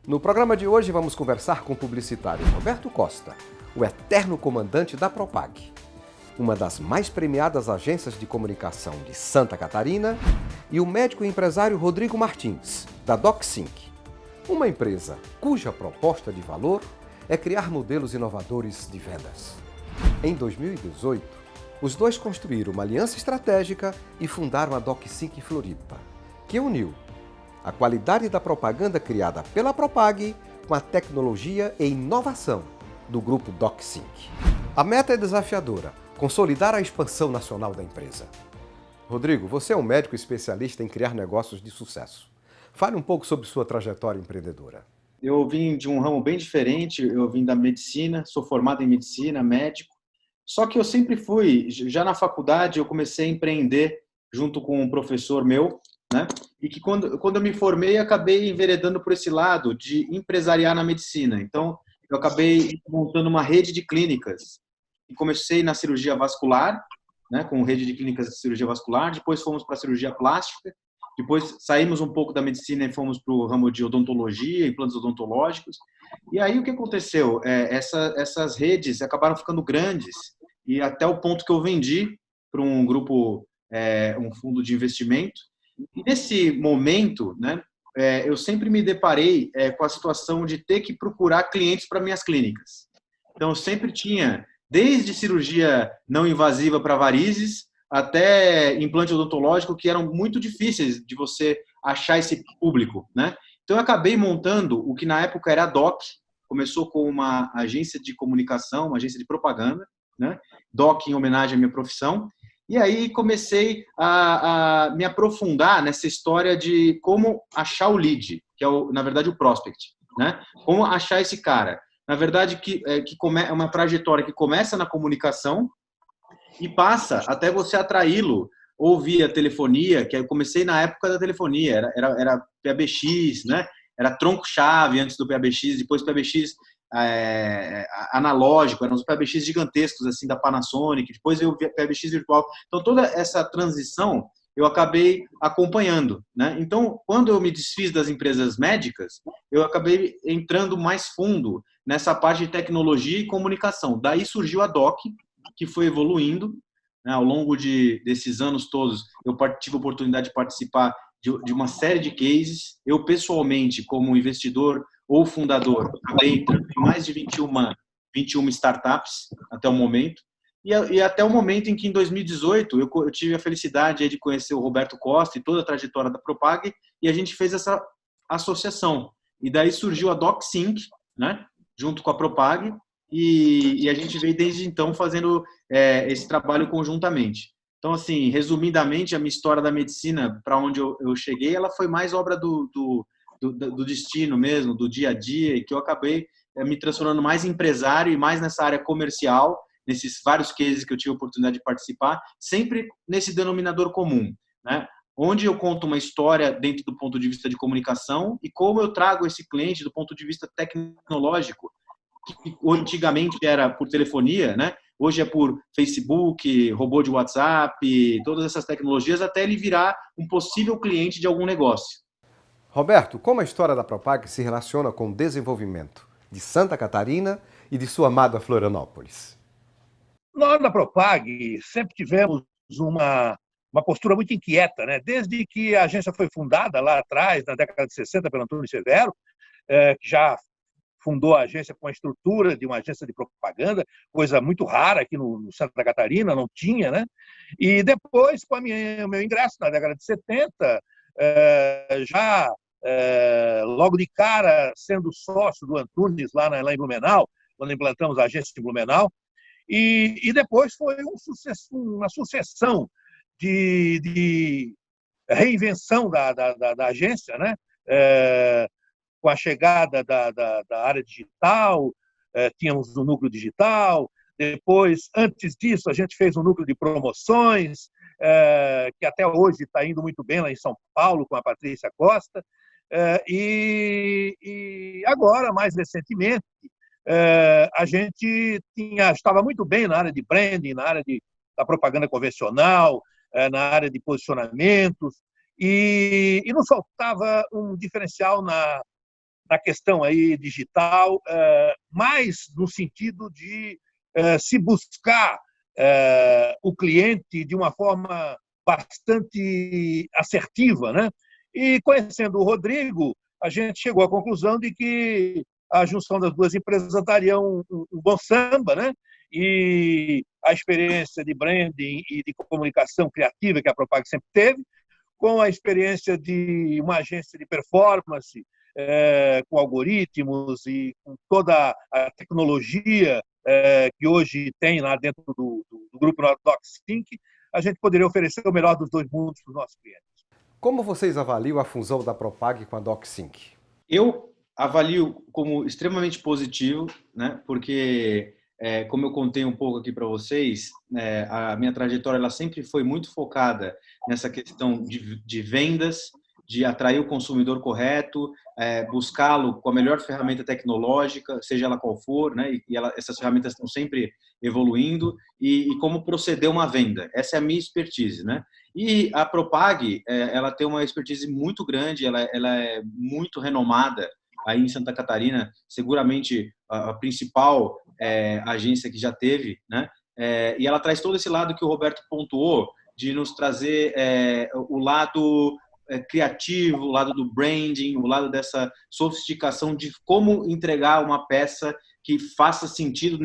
No programa de hoje vamos conversar com o publicitário Roberto Costa, o eterno comandante da Propag, uma das mais premiadas agências de comunicação de Santa Catarina, e o médico e empresário Rodrigo Martins, da DocSync, uma empresa cuja proposta de valor é criar modelos inovadores de vendas. Em 2018, os dois construíram uma aliança estratégica e fundaram a DocSync Floripa, que uniu a qualidade da propaganda criada pela Propag com a tecnologia e inovação do grupo DocSync. A meta é desafiadora: consolidar a expansão nacional da empresa. Rodrigo, você é um médico especialista em criar negócios de sucesso. Fale um pouco sobre sua trajetória empreendedora. Eu vim de um ramo bem diferente, eu vim da medicina, sou formado em medicina, médico. Só que eu sempre fui, já na faculdade eu comecei a empreender junto com um professor meu, né? E que quando eu me formei, acabei enveredando por esse lado de empresariar na medicina. Então, eu acabei montando uma rede de clínicas. E comecei na cirurgia vascular, né, com rede de clínicas de cirurgia vascular, depois fomos para a cirurgia plástica, depois saímos um pouco da medicina e fomos para o ramo de odontologia, implantes odontológicos. E aí o que aconteceu? Essas redes acabaram ficando grandes e até o ponto que eu vendi para um grupo, um fundo de investimento. E nesse momento, né, eu sempre me deparei com a situação de ter que procurar clientes para minhas clínicas. Então, eu sempre tinha, desde cirurgia não invasiva para varizes, até implante odontológico, que eram muito difíceis de você achar esse público, né? Então, eu acabei montando o que na época era a Doc, começou com uma agência de comunicação, uma agência de propaganda, né? Doc em homenagem à minha profissão. E aí comecei a me aprofundar nessa história de como achar o lead, que é, na verdade, o prospect, né? Como achar esse cara. Na verdade, é uma trajetória que começa na comunicação e passa até você atraí-lo ou via telefonia, que eu comecei na época da telefonia, era PABX, né? Era tronco-chave antes do PABX, depois PABX analógico, eram os PABX gigantescos assim da Panasonic, depois veio o PABX virtual. Então, toda essa transição eu acabei acompanhando, né? Então, quando eu me desfiz das empresas médicas, eu acabei entrando mais fundo nessa parte de tecnologia e comunicação. Daí surgiu a Doc, que foi evoluindo, né? Ao longo desses anos todos, eu tive a oportunidade de participar de uma série de cases. Eu, pessoalmente, como investidor ou fundador, acabei entrando em mais de 21 startups até o momento. E até o momento em que, em 2018, eu tive a felicidade de conhecer o Roberto Costa e toda a trajetória da Propag, e a gente fez essa associação. E daí surgiu a DocSync, né, junto com a Propag, e a gente veio desde então fazendo esse trabalho conjuntamente. Então, assim, resumidamente, a minha história da medicina, para onde eu cheguei, ela foi mais obra do destino mesmo, do dia a dia, e que eu acabei me transformando mais em empresário e mais nessa área comercial, nesses vários cases que eu tive a oportunidade de participar, sempre nesse denominador comum, né? Onde eu conto uma história dentro do ponto de vista de comunicação e como eu trago esse cliente do ponto de vista tecnológico, que antigamente era por telefonia, né? Hoje é por Facebook, robô de WhatsApp, todas essas tecnologias, até ele virar um possível cliente de algum negócio. Roberto, como a história da Propag se relaciona com o desenvolvimento de Santa Catarina e de sua amada Florianópolis? Nós, da Propag, sempre tivemos uma postura muito inquieta, né? Desde que a agência foi fundada lá atrás, na década de 60, pelo Antônio Severo, que já fundou a agência com a estrutura de uma agência de propaganda, coisa muito rara aqui no Santa Catarina, não tinha, né? E depois, com o meu ingresso na década de 70, logo de cara, sendo sócio do Antunes lá em Blumenau, quando implantamos a agência de Blumenau, e depois foi uma sucessão de reinvenção da agência, né? Com a chegada da área digital, tínhamos o núcleo digital. Depois, antes disso, a gente fez um núcleo de promoções, que até hoje está indo muito bem lá em São Paulo, com a Patrícia Costa. E agora, mais recentemente, a gente estava muito bem na área de branding, na área da propaganda convencional, na área de posicionamentos, e nos faltava um diferencial na questão aí digital, mais no sentido de se buscar o cliente de uma forma bastante assertiva, né? E conhecendo o Rodrigo, a gente chegou à conclusão de que a junção das duas empresas daria um bom samba, né? E a experiência de branding e de comunicação criativa que a Propag sempre teve, com a experiência de uma agência de performance, com algoritmos e com toda a tecnologia que hoje tem lá dentro do grupo DocSync, a gente poderia oferecer o melhor dos dois mundos para os nossos clientes. Como vocês avaliam a fusão da Propag com a DocSync? Eu avalio como extremamente positivo, né? Porque, como eu contei um pouco aqui para vocês, a minha trajetória ela sempre foi muito focada nessa questão de vendas, de atrair o consumidor correto, buscá-lo com a melhor ferramenta tecnológica, seja ela qual for, né? Essas ferramentas estão sempre evoluindo, e como proceder uma venda. Essa é a minha expertise, né? E a Propag, ela tem uma expertise muito grande, ela é muito renomada aí em Santa Catarina, seguramente a principal agência que já teve, né? E ela traz todo esse lado que o Roberto pontuou, de nos trazer o lado criativo, o lado do branding, o lado dessa sofisticação de como entregar uma peça que faça sentido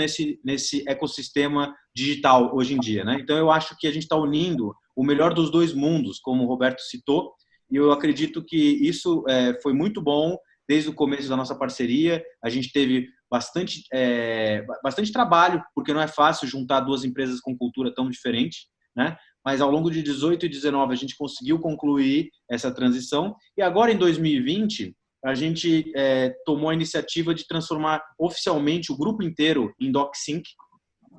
nesse ecossistema digital hoje em dia, né? Então, eu acho que a gente está unindo o melhor dos dois mundos, como o Roberto citou, e eu acredito que isso foi muito bom desde o começo da nossa parceria. A gente teve bastante trabalho, porque não é fácil juntar duas empresas com cultura tão diferente, né? Mas ao longo de 18 e 19 a gente conseguiu concluir essa transição, e agora em 2020 a gente tomou a iniciativa de transformar oficialmente o grupo inteiro em DocSync,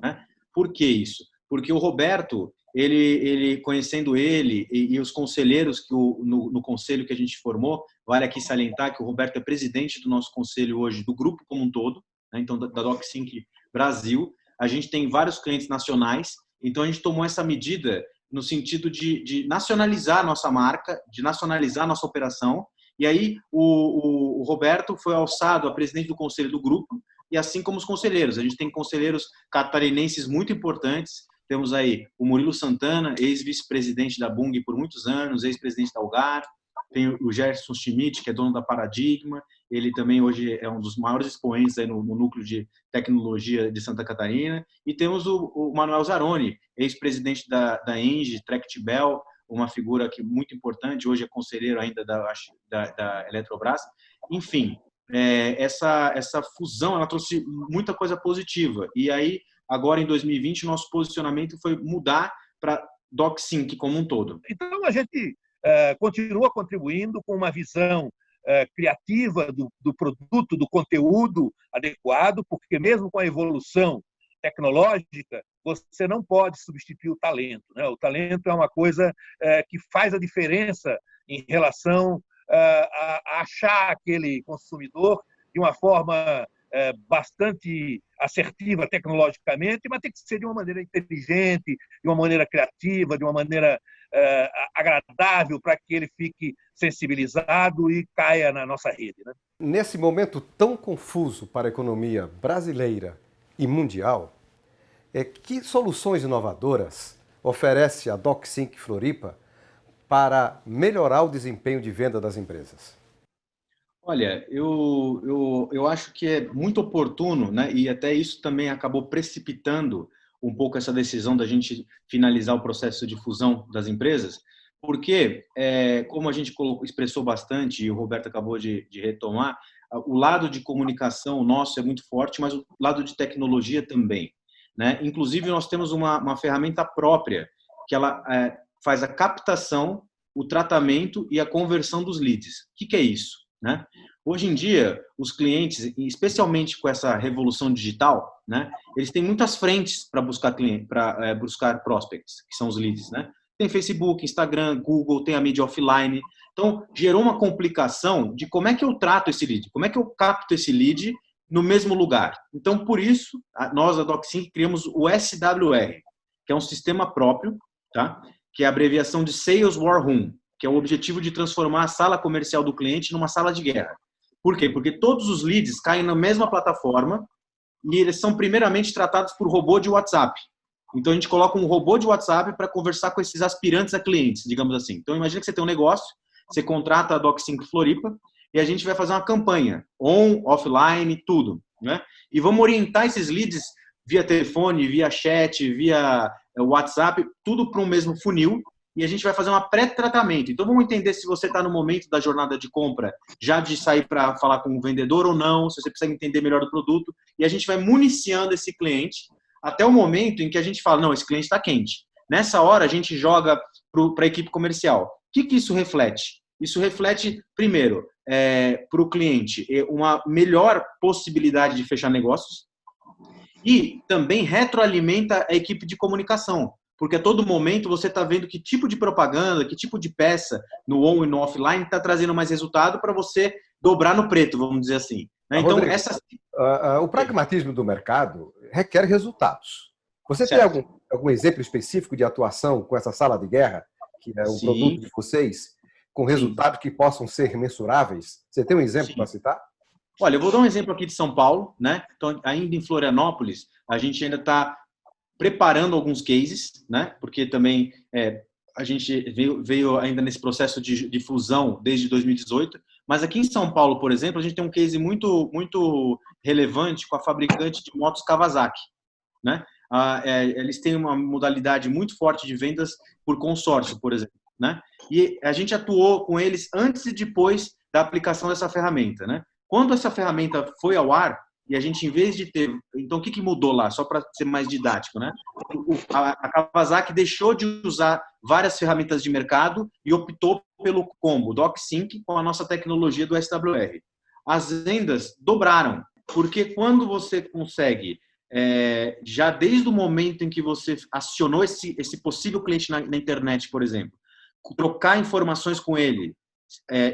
né? Por que isso? Porque o Roberto, ele conhecendo ele e os conselheiros no conselho que a gente formou, vale aqui salientar que o Roberto é presidente do nosso conselho hoje, do grupo como um todo, né? Então da DocSync Brasil. A gente tem vários clientes nacionais, então a gente tomou essa medida no sentido de nacionalizar a nossa marca, de nacionalizar a nossa operação. E aí o Roberto foi alçado a presidente do conselho do grupo, e assim como os conselheiros. A gente tem conselheiros catarinenses muito importantes. Temos aí o Murilo Santana, ex-vice-presidente da Bung por muitos anos, ex-presidente da Algar. Tem o Gerson Schmidt, que é dono da Paradigma. Ele também hoje é um dos maiores expoentes aí no núcleo de tecnologia de Santa Catarina. E temos o Manuel Zaroni, ex-presidente da Engie, Tractibel, uma figura muito importante, hoje é conselheiro ainda da Eletrobras. Enfim, essa fusão ela trouxe muita coisa positiva. E aí, agora em 2020, nosso posicionamento foi mudar para DocSync como um todo. Então, a gente continua contribuindo com uma visão criativa do produto, do conteúdo adequado, porque mesmo com a evolução tecnológica, você não pode substituir o talento, né? O talento é uma coisa que faz a diferença em relação a achar aquele consumidor de uma forma bastante assertiva tecnologicamente, mas tem que ser de uma maneira inteligente, de uma maneira criativa, de uma maneira agradável, para que ele fique sensibilizado e caia na nossa rede, né? Nesse momento tão confuso para a economia brasileira e mundial, que soluções inovadoras oferece a DocSync Floripa para melhorar o desempenho de venda das empresas? Olha, eu acho que é muito oportuno, né? E até isso também acabou precipitando um pouco essa decisão da gente finalizar o processo de fusão das empresas, porque, como a gente expressou bastante, e o Roberto acabou de retomar, o lado de comunicação nosso é muito forte, mas o lado de tecnologia também, né? Inclusive, nós temos uma ferramenta própria, que ela faz a captação, o tratamento e a conversão dos leads. O que é isso, né? Hoje em dia, os clientes, especialmente com essa revolução digital, né, eles têm muitas frentes para buscar buscar prospects, que são os leads, né? Tem Facebook, Instagram, Google, tem a mídia offline. Então, gerou uma complicação de como é que eu trato esse lead, como é que eu capto esse lead no mesmo lugar. Então, por isso, nós da DocSync criamos o SWR, que é um sistema próprio, tá? Que é a abreviação de Sales War Room, que é o objetivo de transformar a sala comercial do cliente numa sala de guerra. Por quê? Porque todos os leads caem na mesma plataforma e eles são primeiramente tratados por robô de WhatsApp. Então, a gente coloca um robô de WhatsApp para conversar com esses aspirantes a clientes, digamos assim. Então, imagina que você tem um negócio, você contrata a DocSync Floripa e a gente vai fazer uma campanha, on, offline, tudo, né? E vamos orientar esses leads via telefone, via chat, via WhatsApp, tudo para um mesmo funil, e a gente vai fazer uma pré-tratamento. Então, vamos entender se você está no momento da jornada de compra, já de sair para falar com o vendedor ou não, se você precisa entender melhor do produto, e a gente vai municiando esse cliente até o momento em que a gente fala, não, esse cliente está quente. Nessa hora, a gente joga para a equipe comercial. O que isso reflete? Isso reflete, primeiro, para o cliente uma melhor possibilidade de fechar negócios e também retroalimenta a equipe de comunicação, porque a todo momento você está vendo que tipo de propaganda, que tipo de peça no on e no offline está trazendo mais resultado para você dobrar no preto, vamos dizer assim. Né? Então, Rodrigo, o pragmatismo do mercado requer resultados. Você certo. tem algum exemplo específico de atuação com essa sala de guerra, que é um produto de vocês, com resultados que possam ser mensuráveis? Você tem um exemplo para citar? Olha, eu vou dar um exemplo aqui de São Paulo, né? Então, ainda em Florianópolis, a gente ainda está preparando alguns cases, né? Porque também a gente veio ainda nesse processo de fusão desde 2018. Mas aqui em São Paulo, por exemplo, a gente tem um case muito, muito relevante com a fabricante de motos Kawasaki, né? Eles têm uma modalidade muito forte de vendas por consórcio, por exemplo, né? E a gente atuou com eles antes e depois da aplicação dessa ferramenta, né? Quando essa ferramenta foi ao ar, e a gente, em vez de ter... Então, o que mudou lá? Só para ser mais didático, né? A Kawasaki deixou de usar várias ferramentas de mercado e optou pelo combo DocSync com a nossa tecnologia do SWR. As vendas dobraram, porque quando você consegue, já desde o momento em que você acionou esse possível cliente na internet, por exemplo, trocar informações com ele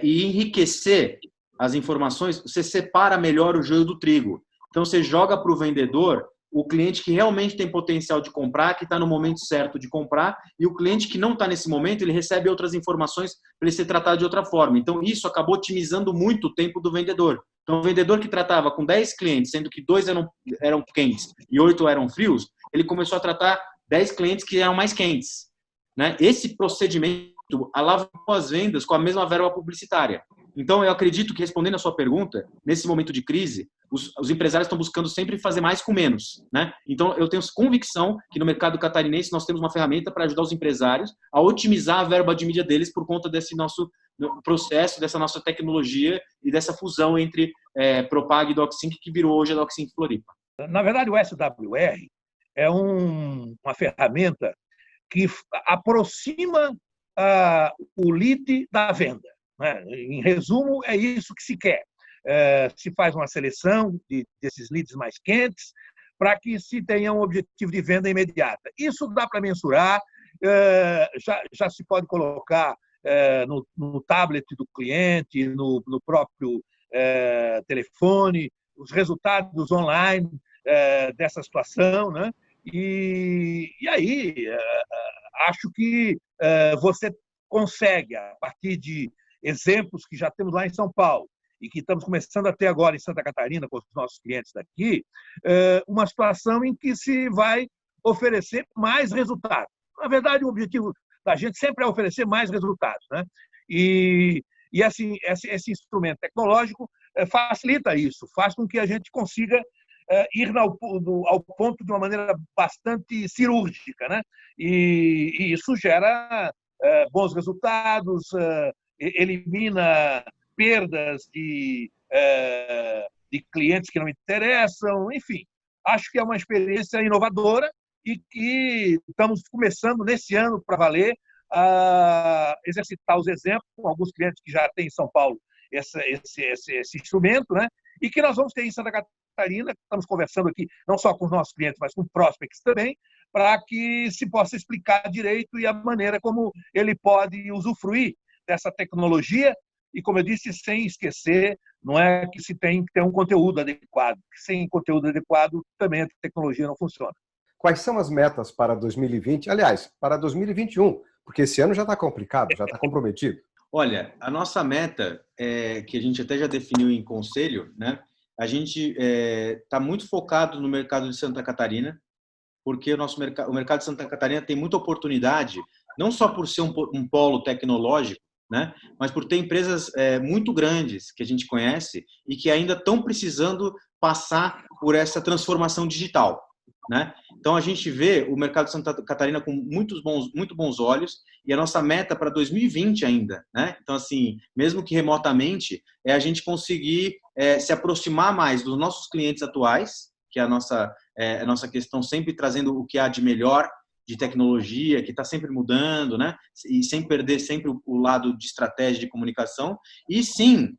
e enriquecer as informações, você separa melhor o joio do trigo. Então, você joga para o vendedor o cliente que realmente tem potencial de comprar, que está no momento certo de comprar, e o cliente que não está nesse momento, ele recebe outras informações para ele ser tratado de outra forma. Então, isso acabou otimizando muito o tempo do vendedor. Então, o vendedor que tratava com 10 clientes, sendo que 2 eram quentes e 8 eram frios, ele começou a tratar 10 clientes que eram mais quentes, né? Esse procedimento alavancou as vendas com a mesma verba publicitária. Então, eu acredito que, respondendo a sua pergunta, nesse momento de crise, os empresários estão buscando sempre fazer mais com menos, né? Então, eu tenho convicção que no mercado catarinense nós temos uma ferramenta para ajudar os empresários a otimizar a verba de mídia deles por conta desse nosso processo, dessa nossa tecnologia e dessa fusão entre Propag e DocSync, que virou hoje a DocSync Floripa. Na verdade, o SWR é uma ferramenta que aproxima o lead da venda. Né? Em resumo, é isso que se quer. Se faz uma seleção desses leads mais quentes para que se tenha um objetivo de venda imediata. Isso dá para mensurar, já se pode colocar no tablet do cliente, no próprio telefone, os resultados online dessa situação, né? E aí, acho que você consegue, a partir de exemplos que já temos lá em São Paulo e que estamos começando a ter agora em Santa Catarina com os nossos clientes daqui, uma situação em que se vai oferecer mais resultados. Na verdade, o objetivo da gente sempre é oferecer mais resultados, né? E assim, esse instrumento tecnológico facilita isso, faz com que a gente consiga ir ao ponto de uma maneira bastante cirúrgica, né? E isso gera bons resultados, elimina perdas de clientes que não interessam, enfim. Acho que é uma experiência inovadora e que estamos começando nesse ano para valer a exercitar os exemplos com alguns clientes que já têm em São Paulo esse instrumento, né? E que nós vamos ter em Santa Catarina, estamos conversando aqui não só com os nossos clientes, mas com prospects também, para que se possa explicar direito e a maneira como ele pode usufruir dessa tecnologia e, como eu disse, sem esquecer, não é que se tem que ter um conteúdo adequado, que sem conteúdo adequado também a tecnologia não funciona. Quais são as metas para 2020? Aliás, para 2021, porque esse ano já está complicado, já está comprometido. Olha, a nossa meta, que a gente até já definiu em conselho, né? A gente está muito focado no mercado de Santa Catarina, porque o mercado de Santa Catarina tem muita oportunidade, não só por ser um polo tecnológico, né? Mas por ter empresas muito grandes que a gente conhece e que ainda estão precisando passar por essa transformação digital, né? Então a gente vê o mercado de Santa Catarina com muito bons olhos, e a nossa meta para 2020 ainda, né? Então assim, mesmo que remotamente, é a gente conseguir se aproximar mais dos nossos clientes atuais, que é a nossa questão, sempre trazendo o que há de melhor de tecnologia, que está sempre mudando, né? E sem perder sempre o lado de estratégia de comunicação. E sim,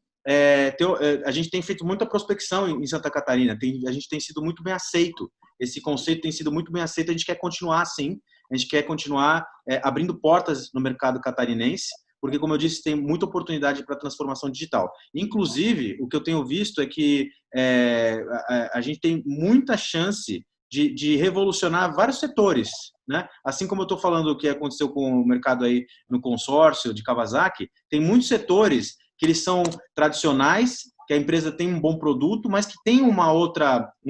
a gente tem feito muita prospecção em Santa Catarina, a gente tem sido muito bem aceito, esse conceito tem sido muito bem aceito, a gente quer continuar assim, a gente quer continuar abrindo portas no mercado catarinense, porque, como eu disse, tem muita oportunidade para transformação digital. Inclusive, o que eu tenho visto é que a gente tem muita chance de revolucionar vários setores, né? Assim como eu estou falando o que aconteceu com o mercado aí no consórcio de Kawasaki, tem muitos setores que eles são tradicionais, que a empresa tem um bom produto, mas que tem um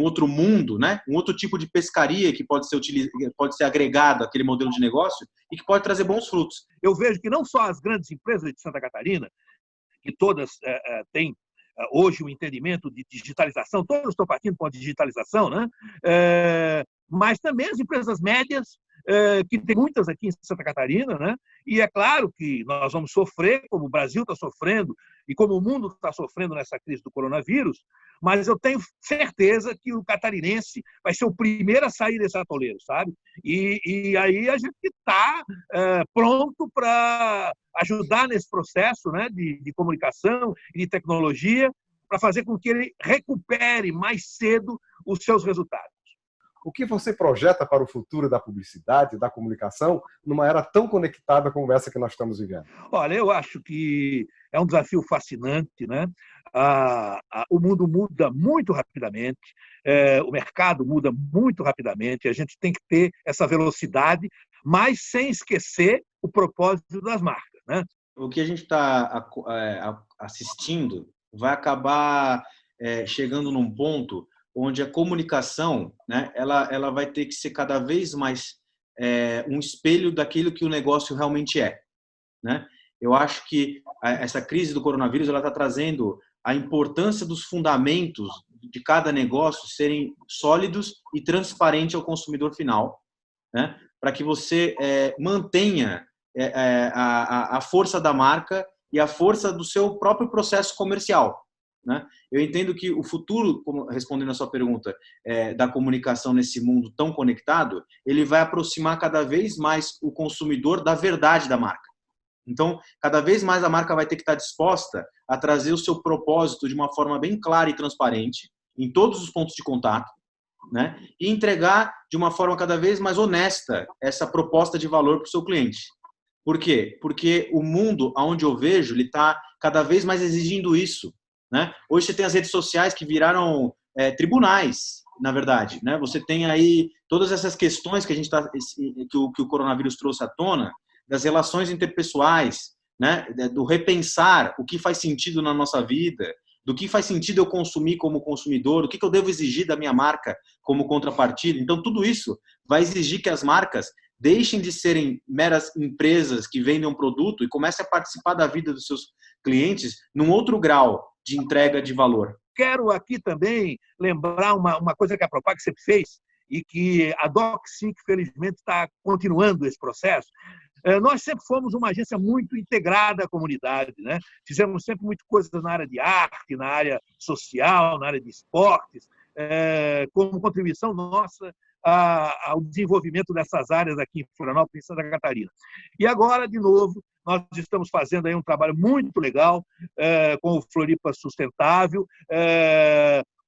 outro mundo, né? Um outro tipo de pescaria que pode ser agregado àquele modelo de negócio e que pode trazer bons frutos. Eu vejo que não só as grandes empresas de Santa Catarina, que todas têm hoje o entendimento de digitalização, todos estão partindo para a digitalização, né? Mas também as empresas médias, que tem muitas aqui em Santa Catarina, né? E é claro que nós vamos sofrer, como o Brasil está sofrendo e como o mundo está sofrendo nessa crise do coronavírus, mas eu tenho certeza que o catarinense vai ser o primeiro a sair desse atoleiro, sabe? E aí a gente está pronto para ajudar nesse processo, né, de comunicação e de tecnologia, para fazer com que ele recupere mais cedo os seus resultados. O que você projeta para o futuro da publicidade, da comunicação, numa era tão conectada como essa que nós estamos vivendo? Olha, eu acho que é um desafio fascinante, né? O mundo muda muito rapidamente, o mercado muda muito rapidamente, a gente tem que ter essa velocidade, mas sem esquecer o propósito das marcas, né? O que a gente está assistindo vai acabar chegando num ponto onde a comunicação, né, ela vai ter que ser cada vez mais um espelho daquilo que o negócio realmente é, né? Eu acho que essa crise do coronavírus ela está trazendo a importância dos fundamentos de cada negócio serem sólidos e transparentes ao consumidor final, né? Para que você mantenha a força da marca e a força do seu próprio processo comercial, né? Eu entendo que o futuro, respondendo a sua pergunta, da comunicação nesse mundo tão conectado, ele vai aproximar cada vez mais o consumidor da verdade da marca. Então, cada vez mais a marca vai ter que estar disposta a trazer o seu propósito de uma forma bem clara e transparente em todos os pontos de contato, né? E entregar de uma forma cada vez mais honesta essa proposta de valor para o seu cliente. Por quê? Porque o mundo, onde eu vejo, ele está cada vez mais exigindo isso, né? Hoje você tem as redes sociais que viraram tribunais, na verdade, né? Você tem aí todas essas questões que que o coronavírus trouxe à tona, das relações interpessoais, né? Do repensar o que faz sentido na nossa vida, do que faz sentido eu consumir como consumidor, o que eu devo exigir da minha marca como contrapartida. Então, tudo isso vai exigir que as marcas deixem de serem meras empresas que vendem um produto e comecem a participar da vida dos seus clientes num outro grau de entrega de valor. Quero aqui também lembrar uma coisa que a Propag sempre fez e que a DocSync, felizmente, está continuando esse processo. Nós sempre fomos uma agência muito integrada à comunidade, né? Fizemos sempre muitas coisas na área de arte, na área social, na área de esportes, como contribuição nossa ao desenvolvimento dessas áreas aqui em Florianópolis e Santa Catarina. E agora, de novo, nós estamos fazendo aí um trabalho muito legal com o Floripa Sustentável,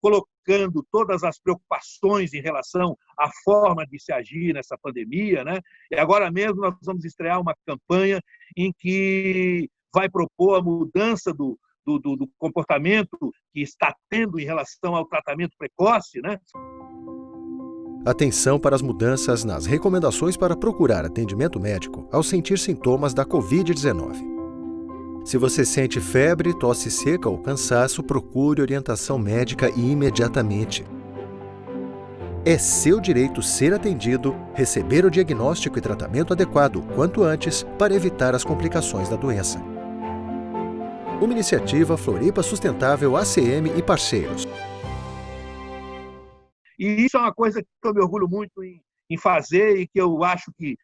colocando todas as preocupações em relação à forma de se agir nessa pandemia, né? E agora mesmo nós vamos estrear uma campanha em que vai propor a mudança do comportamento que está tendo em relação ao tratamento precoce, né? Atenção para as mudanças nas recomendações para procurar atendimento médico ao sentir sintomas da Covid-19. Se você sente febre, tosse seca ou cansaço, procure orientação médica e imediatamente. É seu direito ser atendido, receber o diagnóstico e tratamento adequado o quanto antes para evitar as complicações da doença. Uma iniciativa Floripa Sustentável ACM e parceiros. E isso é uma coisa que eu me orgulho muito em fazer e que eu acho que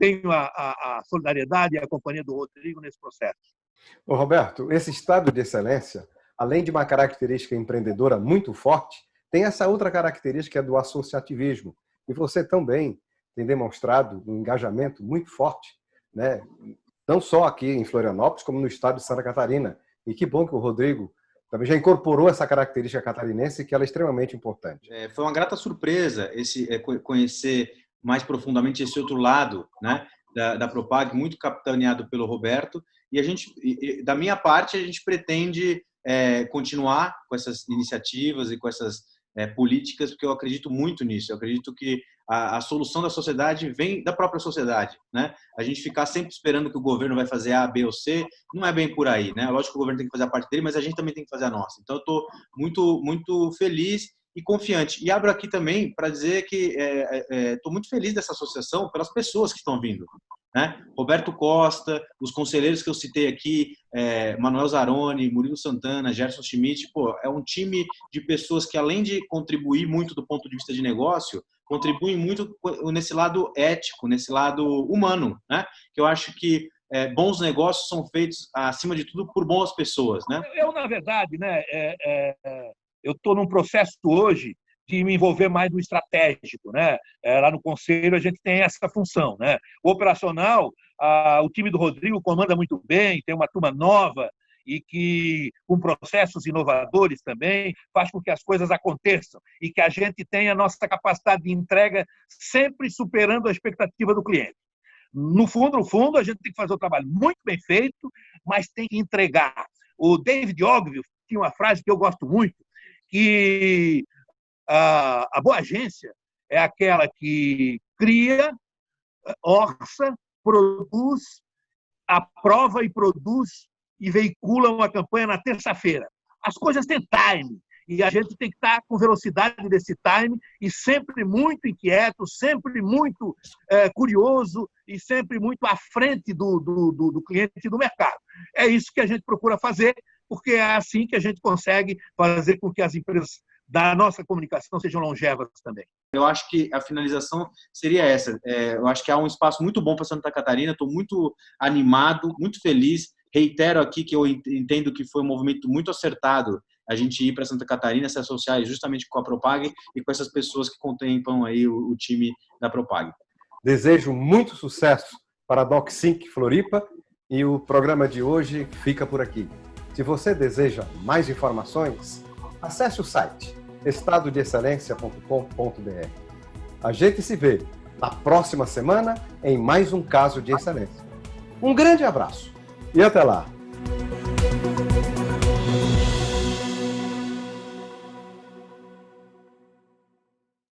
tenho a solidariedade e a companhia do Rodrigo nesse processo. Ô Roberto, esse estado de excelência, além de uma característica empreendedora muito forte, tem essa outra característica do associativismo. E você também tem demonstrado um engajamento muito forte, né? Não só aqui em Florianópolis, como no estado de Santa Catarina. E que bom que o Rodrigo também já incorporou essa característica catarinense, que ela é extremamente importante. Foi uma grata surpresa conhecer mais profundamente esse outro lado, né, da Propag, muito capitaneado pelo Roberto. E da minha parte, a gente pretende continuar com essas iniciativas e com essas políticas, porque eu acredito muito nisso. Eu acredito que a solução da sociedade vem da própria sociedade, né? A gente ficar sempre esperando que o governo vai fazer A, B ou C, não é bem por aí, né? Lógico que o governo tem que fazer a parte dele, mas a gente também tem que fazer a nossa. Então, eu estou muito, muito feliz e confiante. E abro aqui também para dizer que estou muito feliz dessa associação pelas pessoas que estão vindo, né? Roberto Costa, os conselheiros que eu citei aqui, Manuel Zaroni, Murilo Santana, Gerson Schmidt, é um time de pessoas que, além de contribuir muito do ponto de vista de negócio, contribuem muito nesse lado ético, nesse lado humano, né? Que eu acho que bons negócios são feitos, acima de tudo, por boas pessoas, né? Eu na verdade, né, eu estou num processo hoje de me envolver mais no estratégico, né? Lá no Conselho a gente tem essa função, né? O operacional, o time do Rodrigo comanda muito bem, tem uma turma nova e que, com processos inovadores também, faz com que as coisas aconteçam e que a gente tenha a nossa capacidade de entrega sempre superando a expectativa do cliente. No fundo, a gente tem que fazer o trabalho muito bem feito, mas tem que entregar. O David Ogilvy tinha uma frase que eu gosto muito, que a boa agência é aquela que cria, orça, produz, aprova e produz e veicula uma campanha na terça-feira. As coisas têm time e a gente tem que estar com velocidade desse time e sempre muito inquieto, sempre muito curioso e sempre muito à frente do cliente e do mercado. É isso que a gente procura fazer, porque é assim que a gente consegue fazer com que as empresas da nossa comunicação sejam longevas também. Eu acho que a finalização seria essa. Eu acho que há um espaço muito bom para Santa Catarina, estou muito animado, muito feliz. Reitero aqui que eu entendo que foi um movimento muito acertado a gente ir para Santa Catarina, se associar justamente com a Propag e com essas pessoas que contemplam aí o time da Propag. Desejo muito sucesso para a DocSync Floripa e o programa de hoje fica por aqui. Se você deseja mais informações, acesse o site estadodeexcelência.com.br. A gente se vê na próxima semana em mais um caso de excelência. Um grande abraço e até lá!